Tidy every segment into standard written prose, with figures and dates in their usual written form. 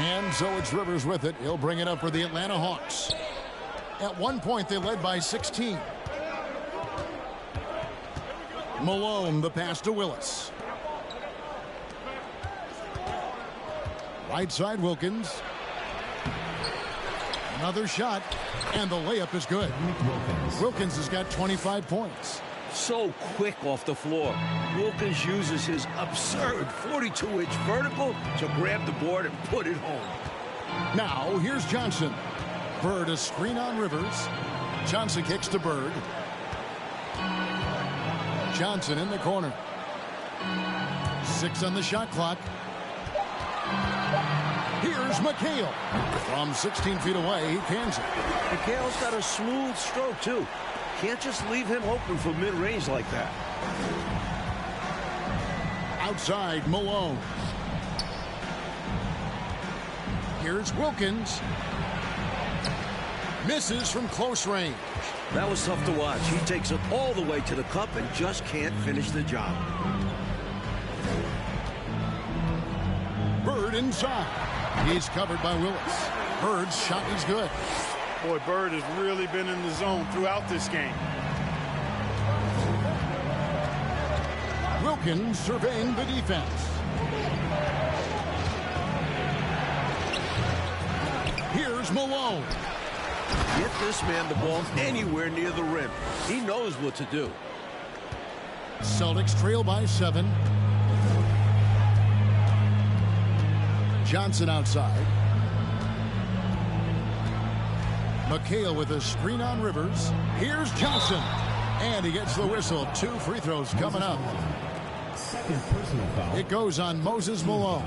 And so it's Rivers with it. He'll bring it up for the Atlanta Hawks. At one point, they led by 16. Malone, the pass to Willis. Right side, Wilkins. Another shot, and the layup is good. Wilkins has got 25 points. So quick off the floor. Wilkins uses his absurd 42-inch vertical to grab the board and put it home. Now, here's Johnson. Bird a screen on Rivers. Johnson kicks to Bird. Johnson in the corner. 6 on the shot clock. Here's McHale. From 16 feet away, he cans it. McHale's got a smooth stroke, too. Can't just leave him open for mid-range like that. Outside, Malone. Here's Wilkins. Misses from close range. That was tough to watch. He takes it all the way to the cup and just can't finish the job. Bird inside. He's covered by Willis. Bird's shot is good. Boy, Bird has really been in the zone throughout this game. Wilkins surveying the defense. Here's Malone. Get this man the ball anywhere near the rim. He knows what to do. Celtics trail by 7. Johnson outside. McHale with a screen on Rivers. Here's Johnson. And he gets the whistle. 2 free throws coming up. It goes on Moses Malone.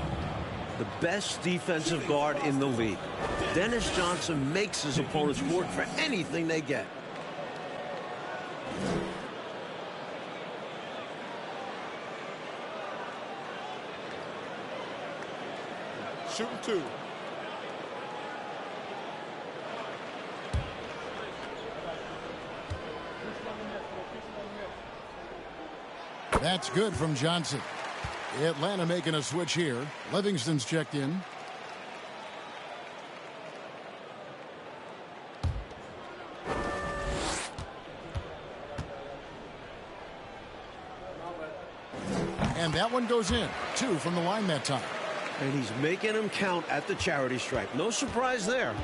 The best defensive guard in the league. Dennis Johnson makes his opponents work for anything they get. Shooting 2. That's good from Johnson. Atlanta making a switch here. Livingston's checked in. And that one goes in. 2 from the line that time. And he's making them count at the charity stripe. No surprise there.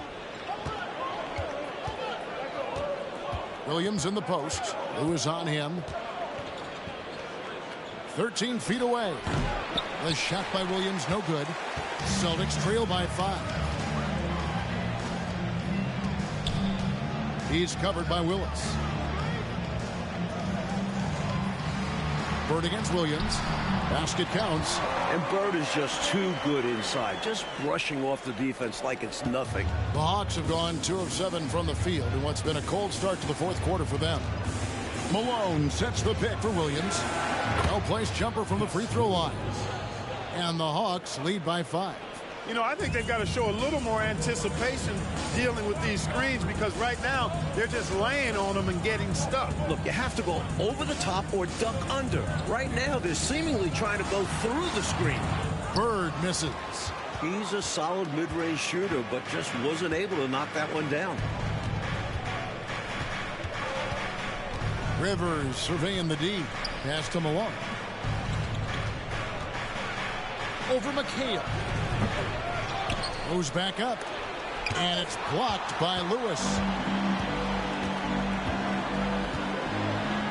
Williams in the post. Lewis on him. 13 feet away. The shot by Williams, no good. Celtics trail by 5. He's covered by Willis. Bird against Williams. Basket counts. And Bird is just too good inside. Just brushing off the defense like it's nothing. The Hawks have gone 2 of 7 from the field in what's been a cold start to the 4th quarter for them. Malone sets the pick for Williams. Well-placed jumper from the free throw line. And the Hawks lead by 5. You know, I think they've got to show a little more anticipation dealing with these screens, because right now they're just laying on them and getting stuck. Look, you have to go over the top or duck under. Right now, they're seemingly trying to go through the screen. Bird misses. He's a solid mid-range shooter, but just wasn't able to knock that one down. Rivers surveying the D. Pass to Malone. Over McHale. Goes back up. And it's blocked by Lewis.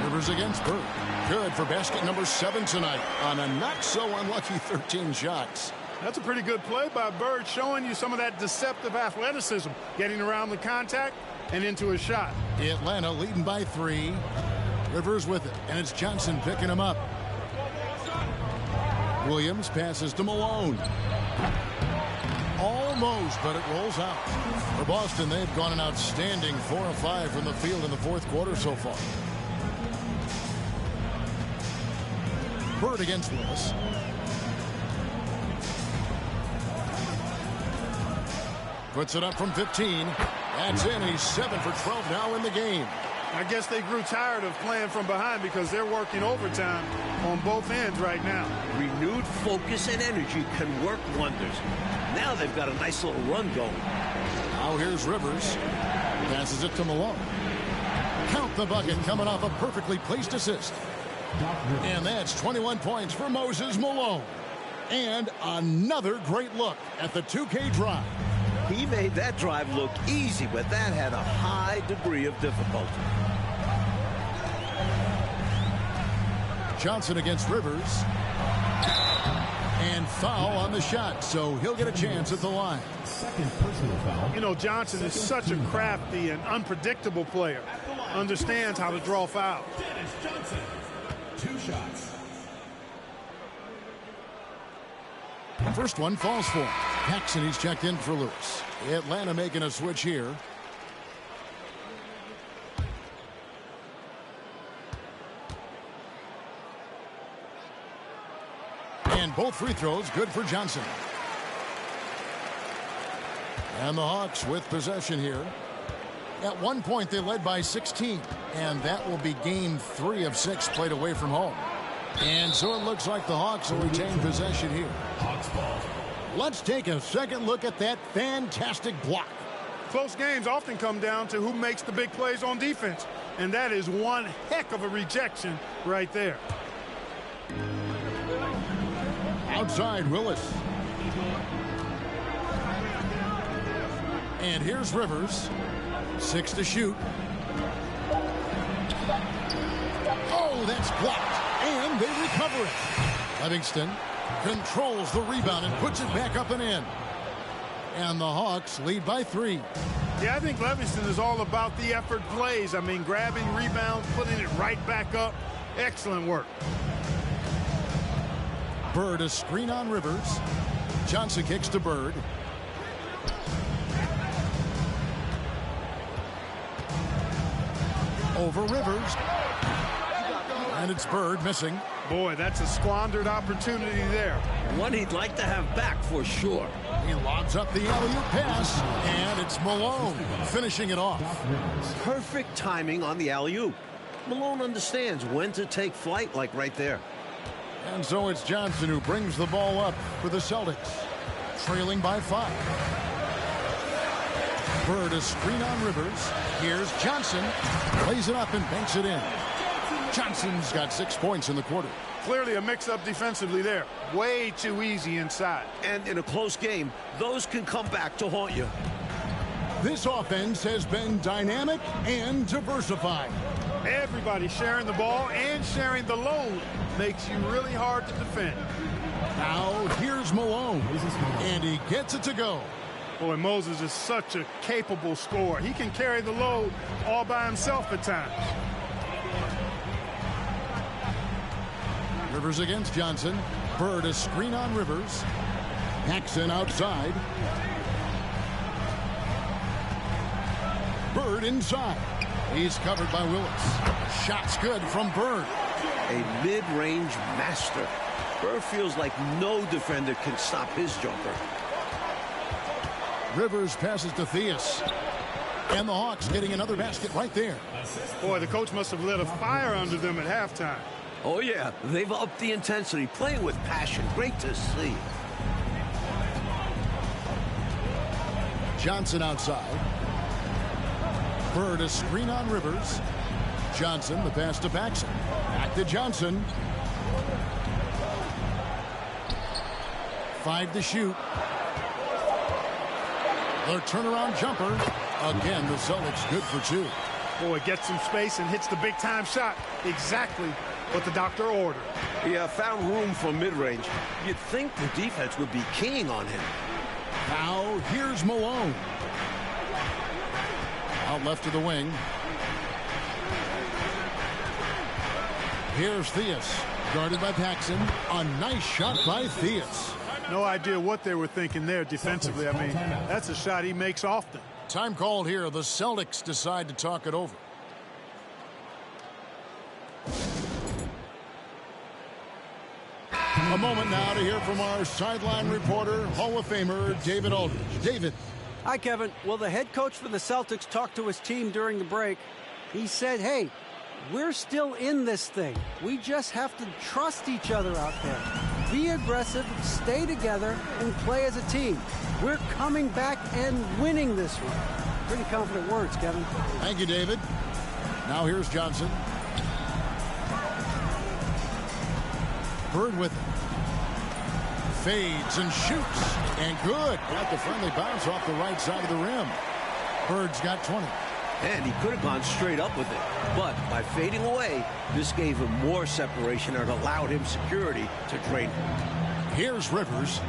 Rivers against Bird. Good for basket number 7 tonight on a not-so-unlucky 13 shots. That's a pretty good play by Bird, showing you some of that deceptive athleticism, getting around the contact and into a shot. Atlanta leading by 3. Rivers with it, and it's Johnson picking him up. Williams passes to Malone. Almost, but it rolls out. For Boston, they've gone an outstanding 4 of 5 from the field in the 4th quarter so far. Bird against Willis. Puts it up from 15. That's in. He's 7 for 12 now in the game. I guess they grew tired of playing from behind because they're working overtime on both ends right now. Renewed focus and energy can work wonders. Now they've got a nice little run going. Now here's Rivers. Passes it to Malone. Count the bucket coming off a perfectly placed assist. And that's 21 points for Moses Malone. And another great look at the 2K drive. He made that drive look easy, but that had a high degree of difficulty. Johnson against Rivers. And foul on the shot, so he'll get a chance at the line. Second personal foul. You know, Johnson is such a crafty and unpredictable player. Understands how to draw fouls. Dennis Johnson, 2 shots. First one falls for him. Paxson, he's checked in for Lewis. Atlanta making a switch here. And both free throws good for Johnson. And the Hawks with possession here. At one point they led by 16. And that will be game 3 of 6 played away from home. And so it looks like the Hawks will retain possession here. Hawks ball. Let's take a second look at that fantastic block. Close games often come down to who makes the big plays on defense. And that is one heck of a rejection right there. Outside Willis. And here's Rivers. 6 to shoot. Oh, that's blocked. And they recover it. Livingston controls the rebound and puts it back up and in. And the Hawks lead by 3. Yeah, I think Livingston is all about the effort plays. I mean, grabbing rebounds, putting it right back up. Excellent work. Bird a screen on Rivers. Johnson kicks to Bird. Over Rivers. And it's Bird missing. Boy, that's a squandered opportunity there. One he'd like to have back for sure. He lobs up the alley-oop pass, and it's Malone finishing it off. Perfect timing on the alley-oop. Malone understands when to take flight, like right there. And so it's Johnson who brings the ball up for the Celtics, trailing by 5. Bird a screen on Rivers. Here's Johnson. Plays it up and banks it in. Johnson's got 6 points in the quarter. Clearly a mix-up defensively there. Way too easy inside. And in a close game, those can come back to haunt you. This offense has been dynamic and diversified. Everybody sharing the ball and sharing the load makes you really hard to defend. Now here's Malone, and he gets it to go. Boy, Moses is such a capable scorer. He can carry the load all by himself at times. Rivers against Johnson. Bird a screen on Rivers. Paxson outside. Bird inside. He's covered by Willis. Shot's good from Bird. A mid-range master. Bird feels like no defender can stop his jumper. Rivers passes to Theus. And the Hawks getting another basket right there. Boy, the coach must have lit a fire under them at halftime. Oh, yeah. They've upped the intensity, playing with passion. Great to see. Johnson outside. Bird a screen on Rivers. Johnson, the pass to Paxson. Back to Johnson. 5 to shoot. The turnaround jumper. Again, the Celtics good for 2. Boy, gets some space and hits the big-time shot. Exactly what the doctor ordered. Yeah, found room for mid-range. You'd think the defense would be keying on him. Now, here's Malone. Out left to the wing. Here's Theus. Guarded by Paxson. A nice shot by Theus. No idea what they were thinking there defensively. I mean, that's a shot he makes often. Time called here. The Celtics decide to talk it over. A moment now to hear from our sideline reporter, Hall of Famer David Aldridge. David. Hi, Kevin. Well, the head coach for the Celtics talked to his team during the break. He said, hey, we're still in this thing. We just have to trust each other out there. Be aggressive, stay together, and play as a team. We're coming back and winning this one. Pretty confident words, Kevin. Thank you, David. Now here's Johnson. Bird with it. Fades and shoots. And good. Got the friendly bounce off the right side of the rim. Bird's got 20. And he could have gone straight up with it. But by fading away, this gave him more separation and allowed him security to drain him. Here's Rivers.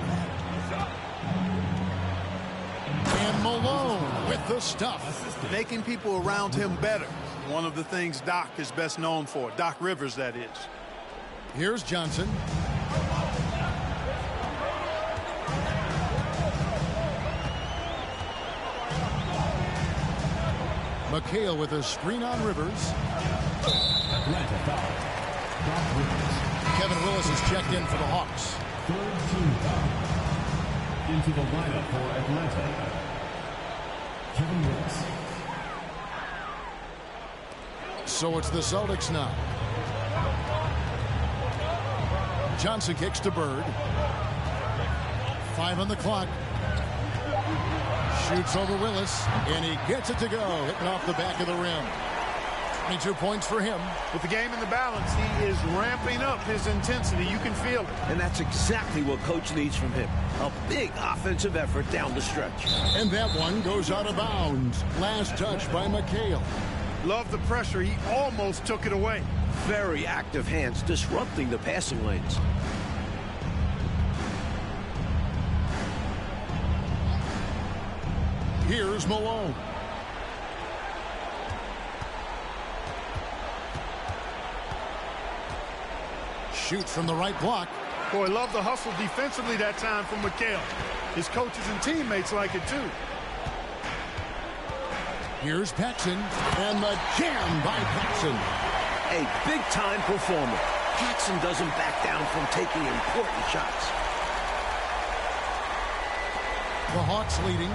And Malone with the stuff. Making people around him better. One of the things Doc is best known for. Doc Rivers, that is. Here's Johnson. McHale with a screen on Rivers. Atlanta foul. Doc Rivers. Kevin Willis is checked in for the Hawks. Third team foul. Into the lineup for Atlanta, Kevin Willis. So it's the Celtics now. Johnson kicks to Bird. 5 on the clock. Shoots over Willis, and he gets it to go, hitting off the back of the rim. 22 points for him. With the game in the balance, he is ramping up his intensity. You can feel it. And that's exactly what Coach needs from him. A big offensive effort down the stretch. And that one goes out of bounds. Last touch by McHale. Love the pressure. He almost took it away. Very active hands disrupting the passing lanes. Here's Malone. Shoots from the right block. Boy, love the hustle defensively that time from McHale. His coaches and teammates like it too. Here's Paxson, and the jam by Paxson. A big-time performer. Paxson doesn't back down from taking important shots. The Hawks leading.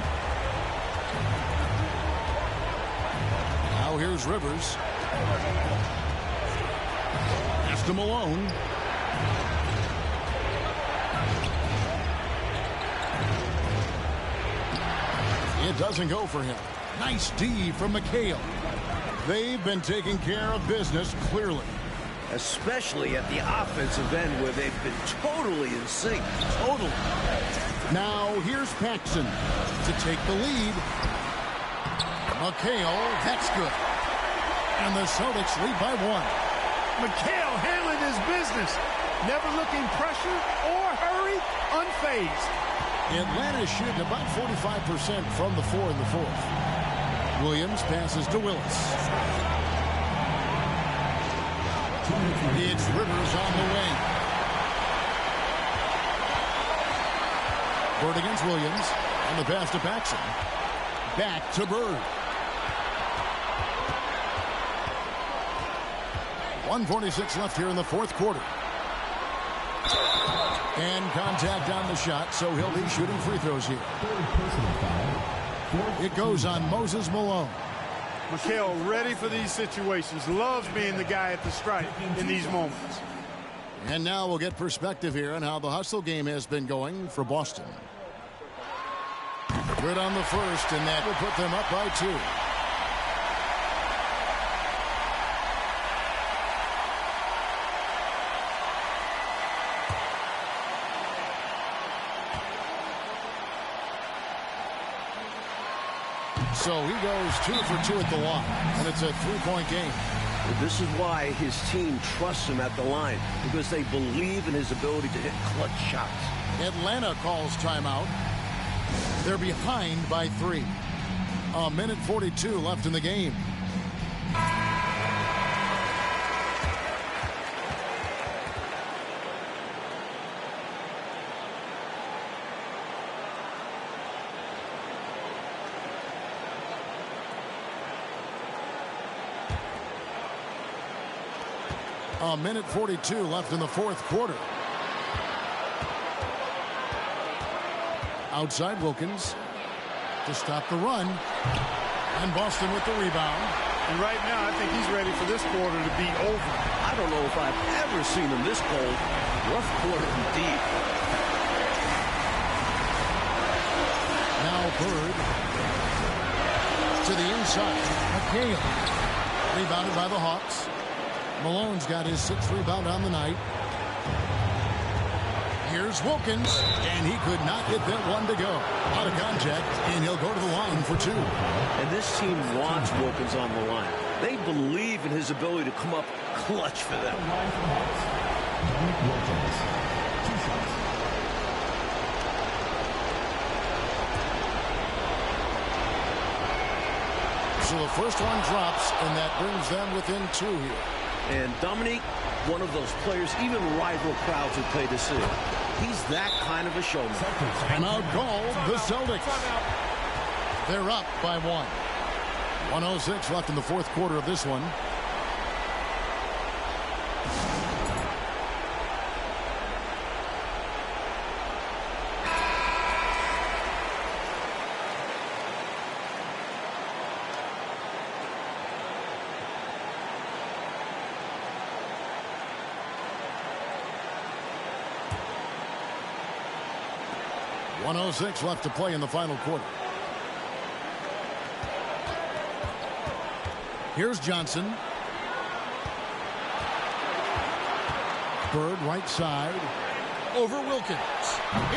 Now here's Rivers. Pass to Malone. It doesn't go for him. Nice D from McHale. They've been taking care of business clearly. Especially at the offensive end where they've been totally in sync. Totally. Now here's Paxson to take the lead. McHale, that's good. And the Celtics lead by 1. McHale handling his business. Never looking pressure or hurry, unfazed. Atlanta shooting about 45% from the 4 in the 4th. Williams passes to Willis. It's Rivers on the wing. Bird against Williams. And the pass to Paxson. Back to Bird. 1:46 left here in the 4th quarter. And contact on the shot, so he'll be shooting free throws here. It goes on Moses Malone. McHale ready for these situations. Loves being the guy at the stripe in these moments. And now we'll get perspective here on how the hustle game has been going for Boston. Good on the first, and that will put them up by 2. So he goes 2 for 2 at the line, and it's a 3-point game. This is why his team trusts him at the line, because they believe in his ability to hit clutch shots. Atlanta calls timeout. They're behind by 3. 1:42 left in the game. A 1:42 left in the 4th quarter. Outside Wilkins to stop the run. And Boston with the rebound. And right now, I think he's ready for this quarter to be over. I don't know if I've ever seen him this cold. Rough quarter indeed. Now Bird to the inside. McHale rebounded by the Hawks. Malone's got his 6th rebound on the night. Here's Wilkins, and he could not get that one to go. Out of contact, and he'll go to the line for 2. And this team wants Wilkins on the line. They believe in his ability to come up clutch for them. So the first one drops, and that brings them within 2 here. And Dominique, one of those players even rival crowds would pay to see. He's that kind of a showman. Timeout called the Celtics. They're up by 1. 1:06 left in the 4th quarter of this one. .106 left to play in the final quarter. Here's Johnson. Bird right side. Over Wilkins.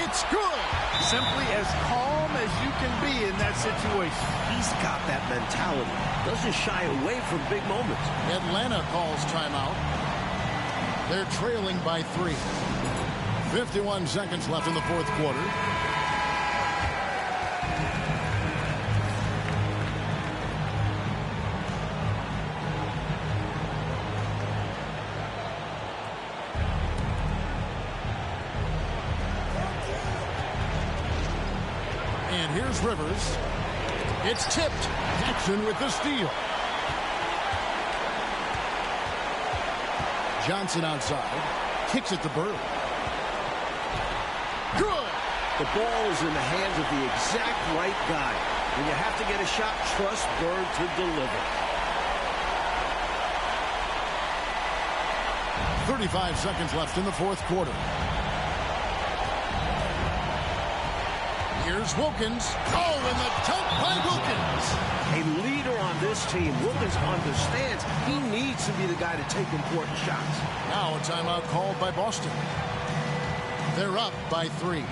It's good. Simply as calm as you can be in that situation. He's got that mentality. Doesn't shy away from big moments. Atlanta calls timeout. They're trailing by 3. 51 seconds left in the 4th quarter. And here's Rivers. It's tipped. Jackson with the steal. Johnson outside. Kicks it to Bird. Good. The ball is in the hands of the exact right guy. When you have to get a shot, trust Bird to deliver. 35 seconds left in the 4th quarter. Here's Wilkins. Oh, and the dunk by Wilkins. A leader on this team. Wilkins understands he needs to be the guy to take important shots. Now a timeout called by Boston. They're up by 3.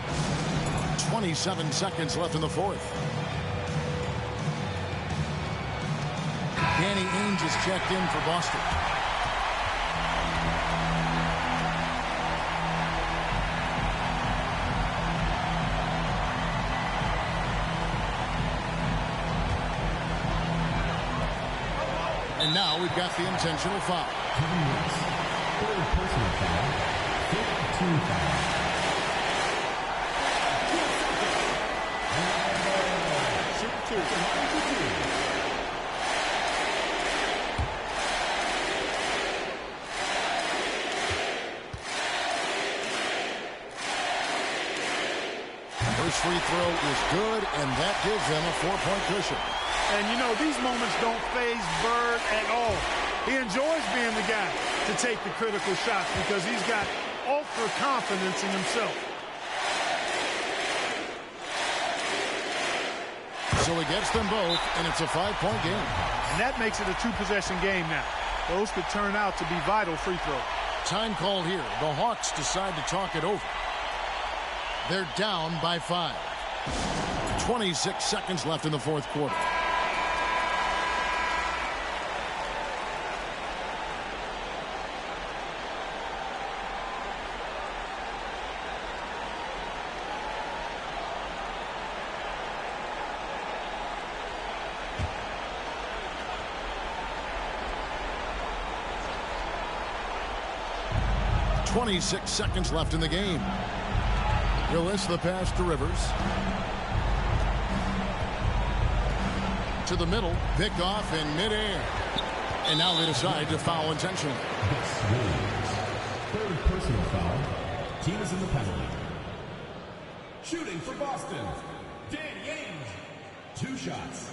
27 seconds left in the 4th. Danny Ainge is checked in for Boston. And now we've got the intentional foul. Third personal foul. 15 foul. First free throw is good, and that gives them a 4-point cushion. And, you know, these moments don't faze Bird at all. He enjoys being the guy to take the critical shots because he's got ultra confidence in himself. So he gets them both, and it's a 5-point game. And that makes it a 2-possession game now. Those could turn out to be vital free throws. Time called here. The Hawks decide to talk it over. They're down by 5. 26 seconds left in the 4th quarter. .26 seconds left in the game. Willis, the pass to Rivers. To the middle, picked off in midair. And now they decide to foul intentionally. Third personal foul. Team is in the penalty. Shooting for Boston. Danny Ainge. 2 shots.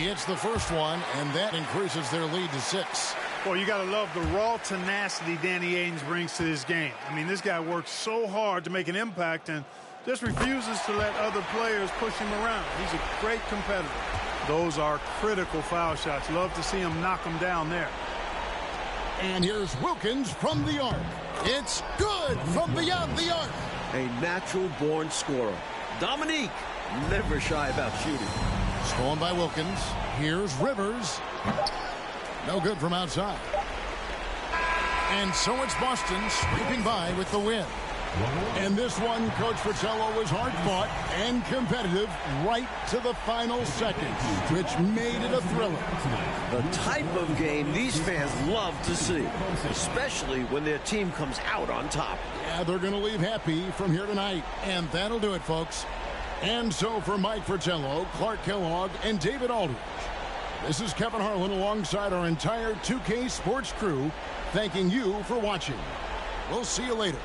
He hits the first one, and that increases their lead to 6. Well, you got to love the raw tenacity Danny Ainge brings to this game. I mean, this guy works so hard to make an impact and just refuses to let other players push him around. He's a great competitor. Those are critical foul shots. Love to see him knock them down there. And here's Wilkins from the arc. It's good from beyond the arc. A natural-born scorer. Dominique, never shy about shooting. Stolen by Wilkins. Here's Rivers. No good from outside. And so it's Boston sweeping by with the win. And this one, Coach Fratello, was hard-fought and competitive right to the final seconds, which made it a thriller. The type of game these fans love to see, especially when their team comes out on top. Yeah, they're going to leave happy from here tonight. And that'll do it, folks. And so for Mike Fratello, Clark Kellogg, and David Aldridge, this is Kevin Harlan alongside our entire 2K Sports crew, thanking you for watching. We'll see you later.